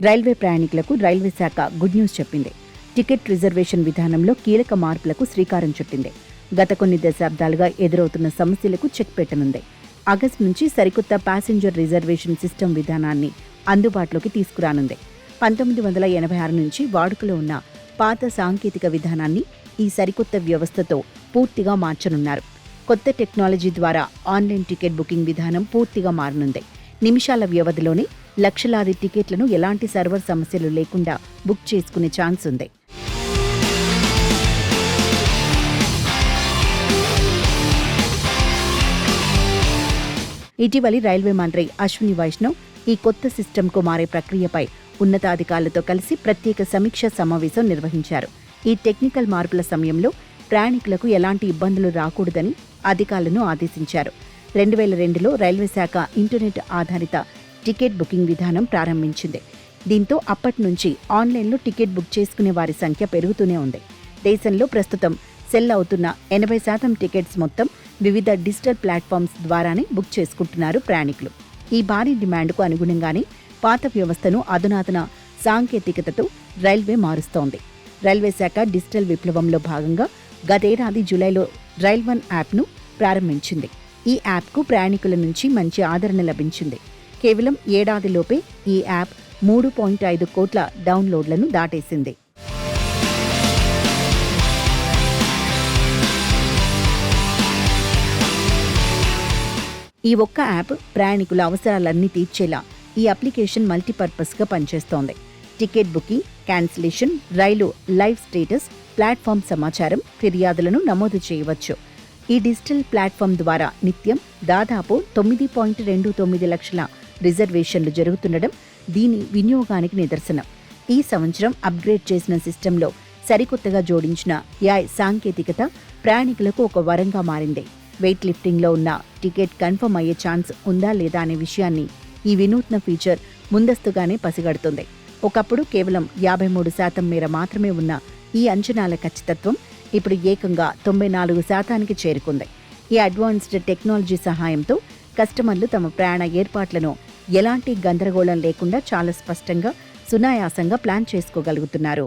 Railway ప్రయాణికులకు railway శాఖ good news చెప్పింది. టికెట్ రిజర్వేషన్ విధానంలో కీలక మార్పులకు శ్రీకారం చుట్టింది. గత కొన్ని దశాబ్దాలుగా ఎదురవుతున్న సమస్యలకు చెక్ పెట్టనుంది. ఆగస్టు నుంచి సరికొత్త ప్యాసింజర్ రిజర్వేషన్ సిస్టమ్ విధానాన్ని అందుబాటులోకి తీసుకురానుంది. 1986 నుంచి వాడుకలో ఉన్న పాత సాంకేతిక విధానాన్ని ఈ సరికొత్త వ్యవస్థతో పూర్తిగా మార్చనున్నారు. కొత్త టెక్నాలజీ ద్వారా ఆన్లైన్ టికెట్ బుకింగ్ విధానం పూర్తిగా మారనుంది. నిమిషాల వ్యవధిలోనే లక్షలాది టికెట్లను ఎలాంటి సర్వర్ సమస్యలు లేకుండా బుక్ చేసుకునే ఛాన్స్ ఉంది. ఇటీవలి రైల్వే మంత్రి అశ్విని వైష్ణవ్ ఈ కొత్త సిస్టమ్కు మారే ప్రక్రియపై ఉన్నతాధికారులతో కలిసి ప్రత్యేక సమీక్ష సమావేశం నిర్వహించారు. ఈ టెక్నికల్ మార్పుల సమయంలో ప్రయాణికులకు ఎలాంటి ఇబ్బందులు రాకూడదని అధికారులను ఆదేశించారు. 2002లో రైల్వే శాఖ ఇంటర్నెట్ ఆధారిత టికెట్ బుకింగ్ విధానం ప్రారంభించింది. దీంతో అప్పటి నుంచి ఆన్లైన్లో టికెట్ బుక్ చేసుకునే వారి సంఖ్య పెరుగుతూనే ఉంది. దేశంలో ప్రస్తుతం సెల్ అవుతున్న 80% టికెట్స్ మొత్తం వివిధ డిజిటల్ ప్లాట్ఫామ్స్ ద్వారానే బుక్ చేసుకుంటున్నారు ప్రయాణికులు. ఈ భారీ డిమాండ్కు అనుగుణంగానే పాత వ్యవస్థను అధునాతన సాంకేతికతతో రైల్వే మారుస్తోంది. రైల్వే శాఖ డిజిటల్ విప్లవంలో భాగంగా గతేడాది జూలైలో రైల్1 యాప్ను ప్రారంభించింది. ఈ యాప్కు ప్రయాణికుల నుంచి మంచి ఆదరణ లభించింది. కేవలం ఏడాదిలోపే ఈ యాప్ 3.5 కోట్ల డౌన్లోడ్లను దాటేసింది. ఈ ఒక్క యాప్ ప్రయాణికుల అవసరాలన్నీ తీర్చేలా ఈ అప్లికేషన్ మల్టీపర్పస్గా పనిచేస్తోంది. టికెట్ బుకింగ్, క్యాన్సిలేషన్, రైలు లైవ్ స్టేటస్, ప్లాట్ఫామ్ సమాచారం, ఫిర్యాదులను నమోదు చేయవచ్చు. ఈ డిజిటల్ ప్లాట్ఫామ్ ద్వారా నిత్యం దాదాపు 9.29 లక్షల రిజర్వేషన్లు జరుగుతుండడం దీని వినియోగానికి నిదర్శనం. ఈ సంవత్సరం అప్గ్రేడ్ చేసిన సిస్టంలో సరికొత్తగా జోడించిన AI సాంకేతికత ప్రయాణికులకు ఒక వరంగా మారింది. వెయిట్ లిఫ్టింగ్లో ఉన్న టికెట్ కన్ఫర్మ్ అయ్యే ఛాన్స్ ఉందా లేదా అనే విషయాన్ని ఈ వినూత్న ఫీచర్ ముందస్తుగానే పసిగడుతుంది. ఒకప్పుడు కేవలం 53% మేర మాత్రమే ఉన్న ఈ అంచనాల ఖచ్చితత్వం ఇప్పుడు ఏకంగా 94%కి చేరుకుంది. ఈ అడ్వాన్స్డ్ టెక్నాలజీ సహాయంతో కస్టమర్లు తమ ప్రయాణ ఏర్పాట్లను ఎలాంటి గందరగోళం లేకుండా చాలా స్పష్టంగా, సునాయాసంగా ప్లాన్ చేసుకోగలుగుతున్నారు.